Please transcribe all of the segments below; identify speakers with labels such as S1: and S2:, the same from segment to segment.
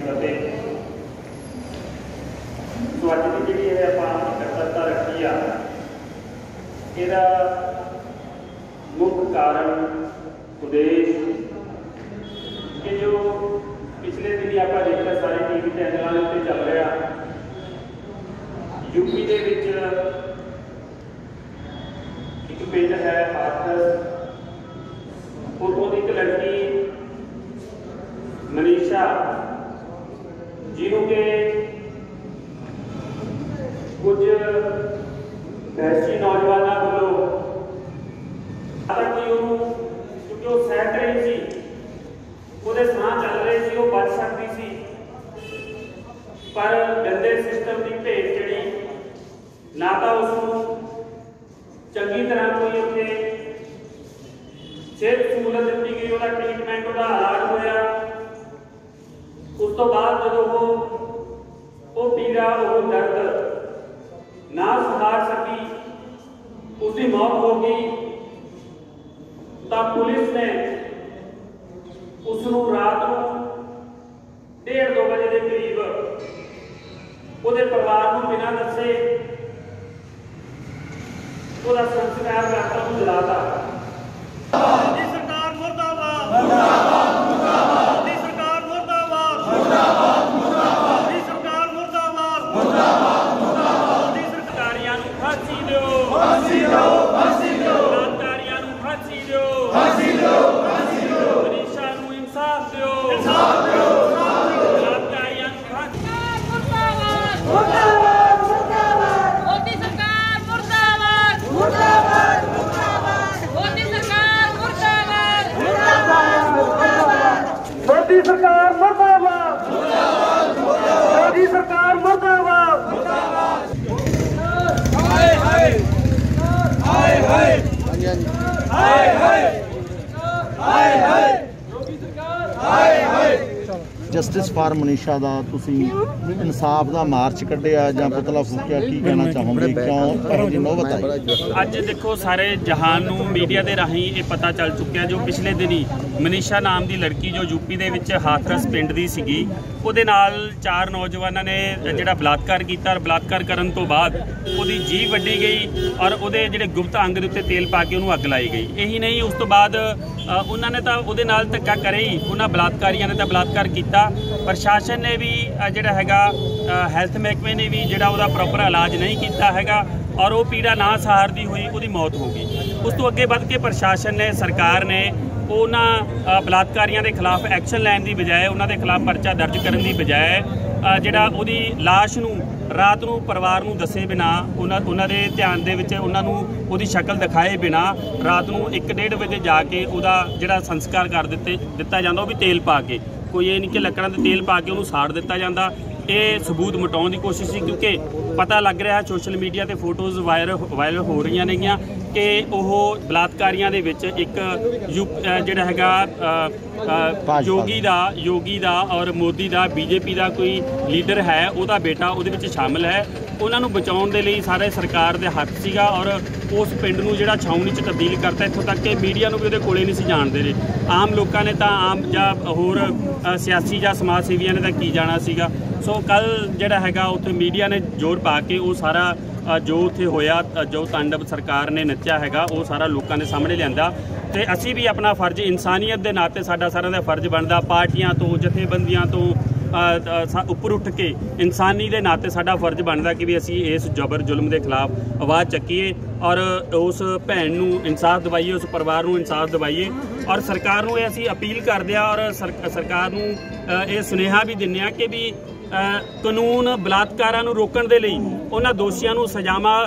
S1: फतेह। सो अज की जी इकट्ठता रखी आ, इसका मुख्य कारण उद्देश्य कि जो पिछले दिन आप देखा सारे टीवी चैनलों पर चल रहा यूपी के एक पिंड है हाथरस, उतों एक लड़की मनीषा जिन्हों के कुछ वैसी नौजवानों वालों क्योंकि वो सह रही थी, वो साह चल रहे थे, वो बच सकती थी, पर गंदे सिस्टम की भेट जी ना तो उसको चंगी तरह कोई उत्थे सेहत सहूलत दी गई, उसका ट्रीटमेंट उसका इलाज होया। उस तो बाद जो वो पीड़ा वो दर्द ना सहार सकी, उसकी मौत हो गई, तो पुलिस ने उसनू रात को 1:30-2 बजे के करीब उसके परिवार को बिना दसे उसका संस्कार करता हूँ जलाता। मोदी सरकार मुर्दाबाद, मोदी सरकार मुर्दाबाद, मोदी सरकार मुर्दाबाद, मोदी सरकारियां नूं फांसी दो, फांसी दो, फांसी दो, बलात्कारियां नूं फांसी दो, फांसी दो, फांसी दो, मनीषा नूं इंसाफ दो, इंसाफ दो, बलात्कारियां नूं फांसी मुर्दाबाद, मुर्दाबाद, मुर्दाबाद, मोदी सरकार मुर्दाबाद, मुर्दाबाद, मुर्दाबाद, मोदी सरकार मुर्दाबाद, मुर्दाबाद, मुर्दाबाद, मोदी सरकार मुर्दाबाद, मुर्दाबाद, मोदी सरकार मुर्दाबाद, मुर्दाबाद। हाय हाय हाय हाय हाय हाय हाय हाय हाय हाय।
S2: जस्टिस फॉर मनीषा का इंसाफ का मार्च कढ़िया जां पुतला फूकिया, की कहना चाहोगे, क्यों ਇਹੋ ਜਿਹੀ नौबत आई?
S1: ਅੱਜ देखो सारे जहान नूं मीडिया के राही ये पता चल चुकिया जो पिछले दिनी मनीषा नाम की लड़की जो यूपी के हाथरस पिंड की सीगी, ਉਹਦੇ ਨਾਲ 4 नौजवानों ने ਜਿਹੜਾ बलात्कार किया, बलात्कार करन तो बाद ਉਹਦੀ जीभ ਵੱਢੀ गई और ਉਹਦੇ ਜਿਹੜੇ गुप्त अंग ਦੇ ਉੱਤੇ तेल पा के ਉਹਨੂੰ ਅੱਗ ਲਾਈ गई। यही नहीं, उस तो बाद उन्होंने तो ਉਹਦੇ ਨਾਲ ਧੱਕਾ ਕਰੇ ਹੀ, ਉਹਨਾਂ ਬਲਾਤਕਾਰੀਆਂ ਨੇ ਤਾਂ ਬਲਾਤਕਾਰ ਕੀਤਾ। प्रशासन ने भी ਜਿਹੜਾ ਹੈਗਾ ਹੈਲਥ महकमे ने भी ਜਿਹੜਾ ਉਹਦਾ ਪ੍ਰੋਪਰ इलाज नहीं किया हैगा और वो पीड़ा ना सहारदी हुई ਉਹਦੀ मौत हो गई। उस तो अगे बढ़ के प्रशासन ने, सरकार ने उन्होंने बलात्कारियों के खिलाफ एक्शन लैन की बजाय, उन्होंने खिलाफ परचा दर्ज करने की बजाय जिहड़ा उहदी लाश नूं रात नूं परिवार नूं दसे बिना, उन्होंने ध्यान दे विच उन्होंने उहदी शक्ल दिखाए बिना रात नूं 1-1:30 बजे जाके उहदा जिहड़ा संस्कार कर दिता जांदा, वो भी तेल पा के, कोई ये नहीं कि लकड़ां ते तेल पा के उहनूं साड़ दिता जांदा। ये सबूत मिटाउण की कोशिश सी, क्योंकि पता लग रहा है सोशल मीडिया ते फोटोज़ वायरल हो रही नेगियां कि वह बलात्कारियों के विच एक जिहड़ा हैगा योगी दा और मोदी दा बीजेपी का कोई लीडर है, उसका बेटा उहदे विच शामिल है। उन्होंने बचाउण दे लई सारे सरकार दे हत्थ सीगा और उस पिंड नूं जिहड़ा छाउणी च तब्दील करता, इत्थों तक कि मीडिया नूं भी उहदे कोले नहीं सी जाण दे रहे। आम लोगों ने तां आम जां होर सियासी जां समाज सेवियां ने तां की जाना सीगा। सो कल जिहड़ा हैगा उत्थे मीडिया ने जोर पा के वो सारा जो उत्थे होया, जो तांडव सरकार ने नच्चा हैगा, वो सारा लोगों ने सामने लिआंदा। ते असी भी अपना फर्ज इंसानियत के नाते साडा सारा दा फर्ज बनदा, पार्टियां तो जथेबंदियां तो उपर उठ के इंसानी के नाते साडा फर्ज बनता कि भी असी इस जबर जुल्म के खिलाफ आवाज़ चकीए और उस भैन नूं इंसाफ दिवाईए, उस परिवार नूं इंसाफ दिवाईए और सरकार नूं ये असी अपील करते हैं और सरकार नूं ये सुनेहा भी दिंदे आ कि भी कानून बलात्कारां नूं रोकण दे लई उन्हां दोषियां नूं सजावां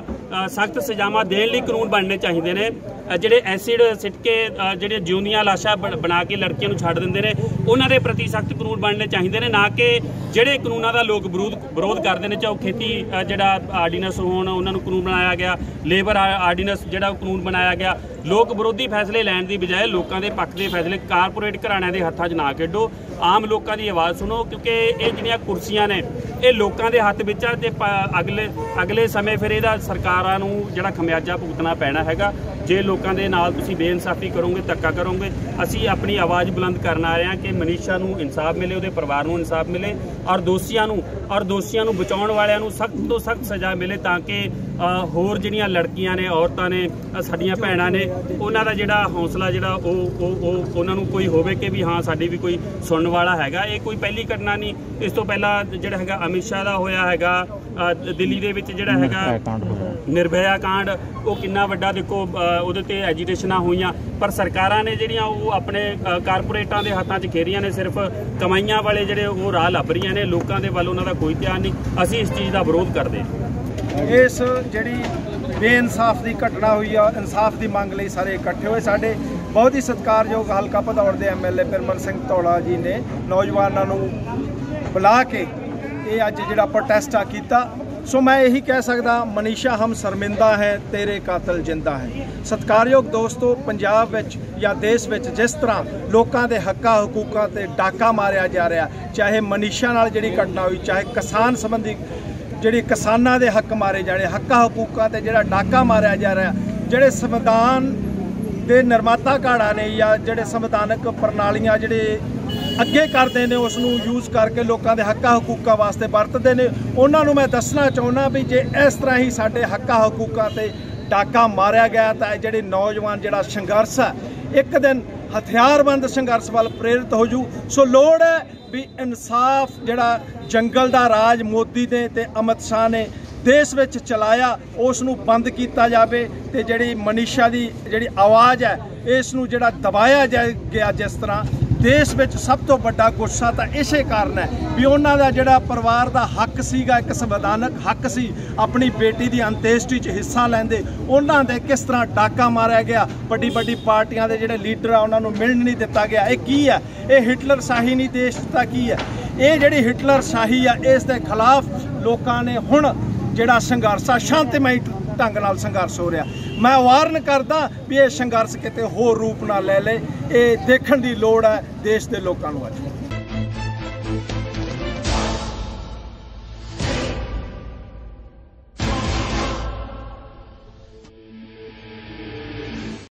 S1: सख्त सजावां देण लई कानून बनने चाहिए ने। ਜਿਹੜੇ ਐਸਿਡ ਸਿੱਟ ਕੇ ਜਿਹੜੇ ਜਿਉਂਦੀਆਂ ਲਾਸ਼ਾਂ ਬਣਾ ਕੇ ਲੜਕੀਆਂ ਨੂੰ ਛੱਡ ਦਿੰਦੇ ਨੇ, ਉਹਨਾਂ ਦੇ ਪ੍ਰਤੀ ਸਖਤ ਕਾਨੂੰਨ ਬਣਨੇ ਚਾਹੀਦੇ ਨੇ, ਨਾ ਕਿ ਜਿਹੜੇ ਕਾਨੂੰਨਾਂ ਦਾ ਲੋਕ ਵਿਰੋਧ ਕਰਦੇ ਨੇ, ਚਾਹੇ ਉਹ ਖੇਤੀ ਜਿਹੜਾ ਆਰਡੀਨੈਂਸ ਹੋਣ, ਉਹਨਾਂ ਨੂੰ ਕਾਨੂੰਨ ਬਣਾਇਆ ਗਿਆ, ਲੇਬਰ ਆਰਡੀਨੈਂਸ ਜਿਹੜਾ ਕਾਨੂੰਨ ਬਣਾਇਆ ਗਿਆ। ਲੋਕ ਵਿਰੋਧੀ ਫੈਸਲੇ ਲੈਣ ਦੀ ਬਜਾਏ ਲੋਕਾਂ ਦੇ ਪੱਖ ਦੇ ਫੈਸਲੇ ਕਾਰਪੋਰੇਟ ਘਰਾਣਿਆਂ ਦੇ ਹੱਥਾਂ 'ਚ ਨਾ ਖੇਡੋ, ਆਮ ਲੋਕਾਂ ਦੀ ਆਵਾਜ਼ ਸੁਣੋ, ਕਿਉਂਕਿ ਇਹ ਜਿਹੜੀਆਂ ਕੁਰਸੀਆਂ ਨੇ ਇਹ ਲੋਕਾਂ ਦੇ ਹੱਥ ਵਿੱਚ ਆ ਤੇ ਅਗਲੇ ਸਮੇਂ ਫਿਰ ਇਹਦਾ ਸਰਕਾਰਾਂ ਨੂੰ ਜਿਹੜਾ ਖਮਿਆਜਾ ਭੁਗਤਣਾ ਪੈਣਾ ਹੈਗਾ। ਜੇ ਲੋਕਾਂ ਦੇ ਨਾਲ ਤੁਸੀਂ ਬੇਇਨਸਾਫੀ ਕਰੋਗੇ, ਧੱਕਾ ਕਰੋਗੇ। ਅਸੀਂ ਆਪਣੀ ਆਵਾਜ਼ ਬੁਲੰਦ ਕਰਨ ਆ ਰਹੇ ਹਾਂ ਕਿ ਮਨੀਸ਼ਾ ਨੂੰ ਇਨਸਾਫ ਮਿਲੇ, ਉਹਦੇ ਪਰਿਵਾਰ ਨੂੰ ਇਨਸਾਫ ਮਿਲੇ ਔਰ ਦੋਸ਼ੀਆਂ ਨੂੰ ਬਚਾਉਣ ਵਾਲਿਆਂ ਨੂੰ ਸਖਤ ਤੋਂ ਸਖਤ ਸਜ਼ਾ ਮਿਲੇ, ਤਾਂ ਕਿ ਹੋਰ ਜਿਹੜੀਆਂ ਲੜਕੀਆਂ ਨੇ, ਔਰਤਾਂ ਨੇ, ਸਾਡੀਆਂ ਭੈਣਾਂ ਨੇ, ਉਹਨਾਂ ਦਾ ਜਿਹੜਾ ਹੌਸਲਾ ਜਿਹੜਾ ਉਹ ਉਹਨਾਂ ਨੂੰ ਕੋਈ ਹੋਵੇ ਕਿ ਵੀ ਹਾਂ ਸਾਡੀ ਵੀ ਕੋਈ ਸੁਣਨ ਵਾਲਾ ਹੈਗਾ। ਇਹ ਕੋਈ ਪਹਿਲੀ ਘਟਨਾ ਨਹੀਂ। ਇਸ ਤੋਂ ਪਹਿਲਾਂ ਜਿਹੜਾ ਹੈਗਾ ਅਮਿਤ ਸ਼ਾਹ ਦਾ ਹੋਇਆ ਹੈਗਾ ਦਿੱਲੀ ਦੇ ਵਿੱਚ, ਜਿਹੜਾ ਹੈਗਾ ਨਿਰਭਇਆ ਕਾਂਡ, ਉਹ ਕਿੰਨਾ ਵੱਡਾ ਦੇਖੋ, ਉਹਦੇ ਤੇ ਐਜੀਟੇਸ਼ਨਾਂ ਹੋਈਆਂ, ਪਰ ਸਰਕਾਰਾਂ ਨੇ ਜਿਹੜੀਆਂ ਉਹ ਆਪਣੇ ਕਾਰਪੋਰੇਟਾਂ ਦੇ ਹੱਥਾਂ 'ਚ ਖੇਰੀਆਂ ਨੇ, ਸਿਰਫ ਕਮਾਈਆਂ ਵਾਲੇ ਜਿਹੜੇ ਉਹ ਰਾਹ ਲੱਭ ਰਹੀਆਂ ਨੇ, ਲੋਕਾਂ ਦੇ ਵੱਲ ਉਹਨਾਂ ਦਾ ਕੋਈ ਧਿਆਨ ਨਹੀਂ। ਅਸੀਂ ਇਸ ਚੀਜ਼ ਦਾ ਵਿਰੋਧ ਕਰਦੇ ਹਾਂ।
S3: ਇਸ ਜਿਹੜੀ ਬੇਇਨਸਾਫ ਦੀ ਘਟਨਾ ਹੋਈ ਆ, ਇਨਸਾਫ ਦੀ ਮੰਗ ਲਈ ਸਾਰੇ ਇਕੱਠੇ ਹੋਏ। ਸਾਡੇ ਬਹੁਤ ਹੀ ਸਤਿਕਾਰਯੋਗ ਹਲਕਾ ਭਦੌੜ ਦੇ MLA ਪਿਰਮਲ ਸਿੰਘ ਧੌਲਾ ਜੀ ਨੇ ਨੌਜਵਾਨਾਂ ਨੂੰ ਬੁਲਾ ਕੇ ਇਹ ਅੱਜ ਜਿਹੜਾ ਪ੍ਰੋਟੈਸਟ ਆ ਕੀਤਾ। ਸੋ ਮੈਂ ਇਹੀ ਕਹਿ ਸਕਦਾ, ਮਨੀਸ਼ਾ ਹਮ ਸ਼ਰਮਿੰਦਾ ਹੈ, ਤੇਰੇ ਕਾਤਲ ਜਿੰਦਾ ਹੈ। ਸਤਿਕਾਰਯੋਗ ਦੋਸਤੋ, ਪੰਜਾਬ ਵਿੱਚ ਜਾਂ ਦੇਸ਼ ਵਿੱਚ ਜਿਸ ਤਰ੍ਹਾਂ ਲੋਕਾਂ ਦੇ ਹੱਕਾਂ ਹਕੂਕਾਂ ਤੇ ਡਾਕਾ ਮਾਰਿਆ ਜਾ ਰਿਹਾ, ਚਾਹੇ ਮਨੀਸ਼ਾ ਨਾਲ ਜਿਹੜੀ ਘਟਨਾ ਹੋਈ, ਚਾਹੇ ਕਿਸਾਨ ਸੰਬੰਧੀ ਜਿਹੜੀ ਕਿਸਾਨਾਂ ਦੇ ਹੱਕ ਮਾਰੇ ਜਾਣੇ, ਹੱਕਾਂ ਹਕੂਕਾਂ ਤੇ ਜਿਹੜਾ ਡਾਕਾ ਮਾਰਿਆ ਜਾ ਰਿਹਾ, ਜਿਹੜੇ ਸੰਵਿਧਾਨ ਦੇ ਨਿਰਮਾਤਾ ਘਾੜਾ ਨੇ ਜਾਂ ਜਿਹੜੇ ਸੰਵਿਧਾਨਕ ਪ੍ਰਣਾਲੀਆਂ ਜਿਹੜੇ ਅੱਗੇ ਕਰਦੇ ਨੇ, ਉਸ ਨੂੰ ਯੂਜ਼ ਕਰਕੇ ਲੋਕਾਂ ਦੇ ਹੱਕਾਂ ਹਕੂਕਾਂ ਵਾਸਤੇ ਵਰਤਦੇ ਨੇ, ਉਹਨਾਂ ਨੂੰ ਮੈਂ ਦੱਸਣਾ ਚਾਹੁੰਦਾ ਵੀ ਜੇ ਇਸ ਤਰ੍ਹਾਂ ਹੀ ਸਾਡੇ ਹੱਕਾਂ ਹਕੂਕਾਂ ਤੇ ਡਾਕਾ ਮਾਰਿਆ ਗਿਆ ਤਾਂ ਇਹ ਜਿਹੜੇ ਨੌਜਵਾਨ ਜਿਹੜਾ ਸੰਘਰਸ਼ ਹੈ ਇੱਕ ਦਿਨ ਹਥਿਆਰਬੰਦ ਸੰਘਰਸ਼ ਵੱਲ ਪ੍ਰੇਰਿਤ ਹੋ ਜੂ। ਸੋ ਲੋੜ ਹੈ ਵੀ ਇਨਸਾਫ ਜਿਹੜਾ ਜੰਗਲ ਦਾ ਰਾਜ ਮੋਦੀ ਨੇ ਤੇ ਅਮਿਤ ਸ਼ਾਹ ਨੇ ਦੇਸ਼ ਵਿੱਚ ਚਲਾਇਆ, ਉਸ ਨੂੰ ਬੰਦ ਕੀਤਾ ਜਾਵੇ ਤੇ ਜਿਹੜੀ ਮਨੀਸ਼ਾ ਦੀ ਜਿਹੜੀ ਆਵਾਜ਼ ਹੈ ਇਸ ਨੂੰ ਜਿਹੜਾ ਦਬਾਇਆ ਗਿਆ। ਜਿਸ ਤਰ੍ਹਾਂ ਦੇਸ਼ ਵਿੱਚ ਸਭ ਤੋਂ ਵੱਡਾ ਗੁੱਸਾ ਤਾਂ ਇਸੇ ਕਾਰਨ ਹੈ ਵੀ ਉਹਨਾਂ ਦਾ ਜਿਹੜਾ ਪਰਿਵਾਰ ਦਾ ਹੱਕ ਸੀਗਾ, ਇੱਕ ਸੰਵਿਧਾਨਕ ਹੱਕ ਸੀ ਆਪਣੀ ਬੇਟੀ ਦੀ ਅੰਤੇਸ਼ਟੀ 'ਚ ਹਿੱਸਾ ਲੈਂਦੇ, ਉਹਨਾਂ ਦੇ ਕਿਸ ਤਰ੍ਹਾਂ ਡਾਕਾ ਮਾਰਿਆ ਗਿਆ। ਵੱਡੀ ਪਾਰਟੀਆਂ ਦੇ ਜਿਹੜੇ ਲੀਡਰ ਆ ਉਹਨਾਂ ਨੂੰ ਮਿਲਣ ਨਹੀਂ ਦਿੱਤਾ ਗਿਆ। ਇਹ ਕੀ ਹੈ? ਇਹ ਹਿਟਲਰ ਸ਼ਾਹੀ ਨਹੀਂ, ਦੇਸ਼ ਦਾ ਕੀ ਹੈ? ਇਹ ਜਿਹੜੀ ਹਿਟਲਰ ਸ਼ਾਹੀ ਆ, ਇਸ ਦੇ ਖਿਲਾਫ ਲੋਕਾਂ ਨੇ ਹੁਣ ਜਿਹੜਾ ਸੰਘਰਸ਼ ਆ ਸ਼ਾਂਤਮਈ ਢੰਗ ਨਾਲ ਸੰਘਰਸ਼ ਹੋ ਰਿਹਾ। ਮੈਂ ਵਾਰਨ ਕਰਦਾ ਵੀ ਇਹ ਸੰਘਰਸ਼ ਕਿਤੇ ਹੋਰ ਰੂਪ ਨਾ ਲੈ ਲੇ। ਇਹ ਦੇਖਣ ਦੀ ਲੋੜ ਹੈ ਦੇਸ਼ ਦੇ ਲੋਕਾਂ ਨੂੰ ਅੱਜ।